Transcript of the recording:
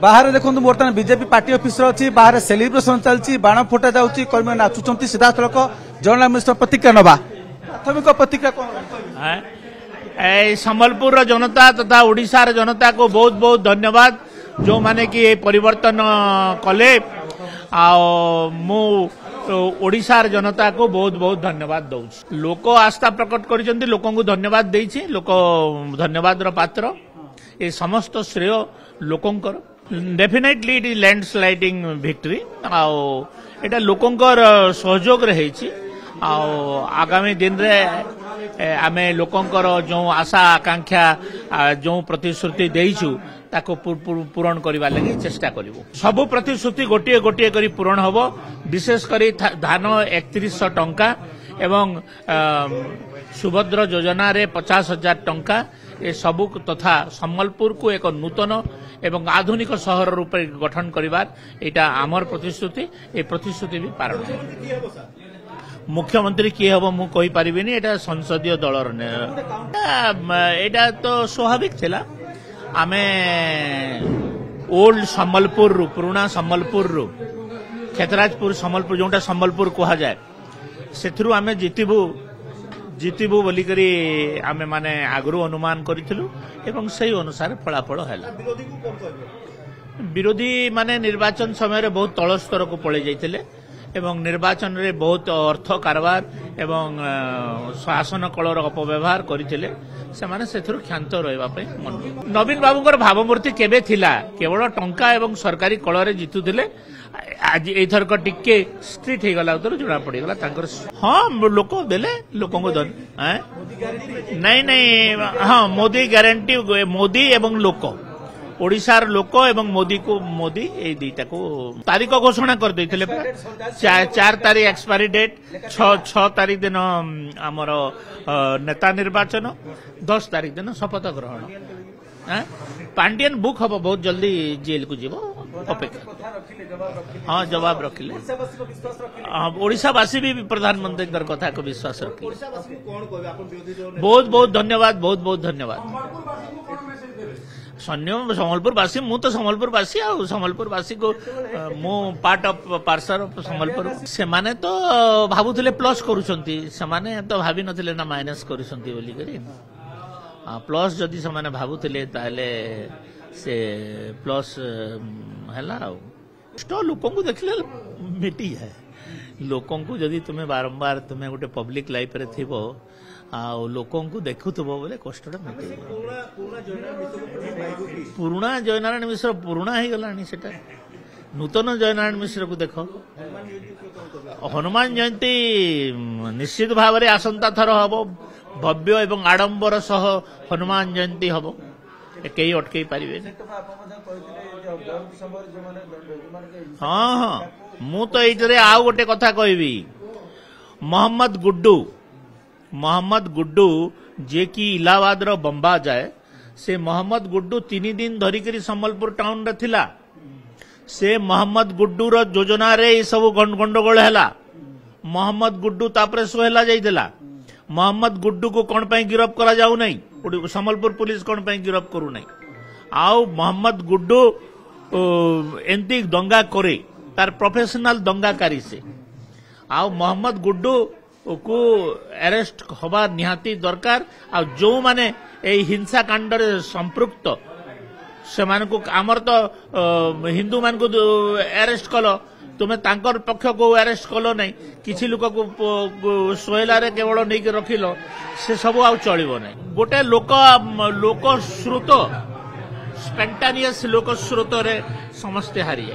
बाहर देखो बर्तमान बीजेपी पार्टी ऑफिस अच्छी बाहर सेलिब्रेशन चलती बाण फुटा जाऊँगी कर्मी नाचुंट सीधासख जर्नल मिनिस्टर प्रतिक्रिया नवा प्राथमिक प्रतिक्रिया कौन संबलपुर जनता तथा ओडिशार जनता को बहुत बहुत धन्यवाद जो माने कि परिवर्तन कले ओडिशार जनता को बहुत बहुत धन्यवाद दउछि लोक आस्था प्रकट करिसेंती लोकन को धन्यवाद देछि लोक धन्यवाद रो पात्र ए समस्त श्रेय लोकंकर definitely it is landsliding victory एटा लोकंकर सहयोग रे हेछि आगामी दिन रे आमे लोकंकर जो आशा आकांक्षा जो प्रतिश्रुति देइछु ताको पूरण करबा लागि चेष्टा करिवो सब प्रतिश्रुति गोटे गोटे करी पूरण हबो विशेष करी धान 3100 टंका एवं सुभद्र योजना रे 50,000 टंका ए सबु तथा संबलपुर को एक नूतन एवं आधुनिक शहर रूप गठन करिवार एटा आमर प्रतिश्रुति ए प्रतिश्रुति भी पारण मुख्यमंत्री किए हम मु कहि परिबिनी एटा संसदीय दलर एटा तो स्वाभाविक थिला आमे ओल्ड संबलपुर पुराना संबलपुर क्षेत्राजपुर संबलपुर जोटा संबलपुर कहा जाए सेथरु आमे जीतबू बोली करी आमे माने आगरू अनुमान करिथिलु एवं सही अनुसार फलाफल हैला विरोधी माने निर्वाचन समय रे बहुत तळ स्तर को पळे जाइथिले एवं निर्वाचन रे बहुत अर्थ कारबार एवं शासन कलर अपव्यवहार करथिले से माने सेथरु क्षांत रहबा पे मन नवीन बाबूंकर भावमूर्ति केबे थिला केवल टंका एवं सरकारी कलरे जितुथिले आज एथर को टिके स्ट्रीट हे गला उतर जुड़ा पड़ी गला तांकर हां लोक देले लोकन को दन नहीं हां मोदी गारंटी मोदी एवं लोक ओडिशार लोक एवं मोदी ए दुईटा को तारीख घोषणा कर देथिले 4 तारीख एक्सपायरी डेट 6 तारीख दिन आमर नेता निर्वाचन 10 तारीख दिन शपथ ग्रहण पांडियन बुक हम बहुत जल्दी जेल को जीव अपेक्षा हाँ जवाब रखिले ओडिशावासी भी प्रधानमंत्री कथा को विश्वास रखिले बहुत बहुत धन्यवाद संबलपुरवासी मु तो संबलपुरवासी आ संबलपुरवासी को मु part of parser of Sambalpur से माने तो भाबुथिले प्लस करूछंती से माने तो भाबी नथिले ना माइनस करूछंती बोली करी प्लस जदि से माने भाबुथिले ताले से प्लस हैला तो लोकों को देखले मिटी है लोकों को जदि तुम्हें बारंबार तुम्हें गोटे पब्लिक लाइफ रे थिबो लोकों को देखुथबो बोले कष्टटा मिटे पुराना जयनारायण मिश्र पुराना ही गलानी सेटा नूतन जयनारायण मिश्र को देखो हनुमान जयंती निश्चित भाव रे आसंता थर हबो भव्य एवं आडंबर सह हनुमान जयंती हबो कई अटकई पारिबे हाँ मु तो एइटरे आउ गोटे कथा कहबी मोहम्मद गुड्डू जे कि इलाहाबाद रो बंबा जाए से मोहम्मद गुड्डू 3 दिन धरिकरी संबलपुर टाउन रे थिला से मोहम्मद गुड्डू रो योजना रे सब गंडगोल हैला मोहम्मद गुड्डू तापरे सोहेला जाइथिला मोहम्मद गुड्डू को कौन पाई गिरफ्त करा जाऊ नहीं संबलपुर पुलिस कौन पाई गिरफ्त करू नहीं आउ मोहम्मद गुड्डू एंती दंगा करे तार प्रोफेशनल दंगाकारी से आउ मोहम्मद गुड्डू को अरेस्ट हवा निहाती दरकार आ जो माने ए हिंसा कांड रे संपृक्त से मान को आमर तो हिंदू मान को अरेस्ट कलो तुम्हें तांकर पक्ष को अरेस्ट कलो नहीं किसी लोक को सोहेला रे केवल नहीं के रखिलो से सब आ चलिबो नहीं गोटे लोक श्रुत स्पॉन्टेनियस लोक श्रुत रे समस्ते हारी